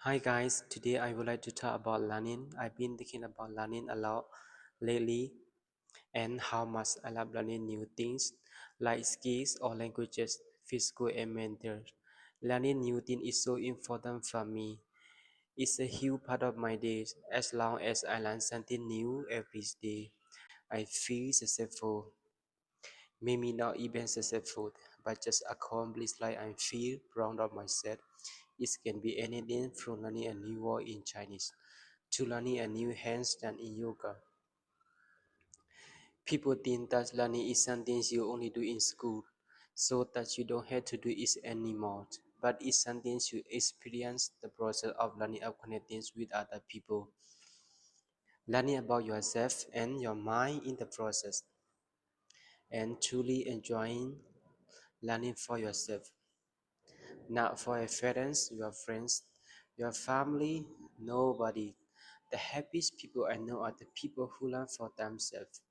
Hi guys, today I would like to talk about learning. I've been thinking about learning a lot lately and how much I love learning new things like skills or languages, physical and mental. Learning new things is so important for me. It's a huge part of my day. As long as I learn something new every day, I feel successful. Maybe not even successful, but just accomplished like I feel proud of myself. It can be anything from learning a new word in Chinese to learning a new handstand in yoga. People think that learning is something you only do in school, so that you don't have to do it anymore. But it's something you experience the process of learning of connecting with other people, learning about yourself and your mind in the process, and truly enjoying learning for yourself. Not for your parents, your friends, your family, nobody. The happiest people I know are the people who learn for themselves.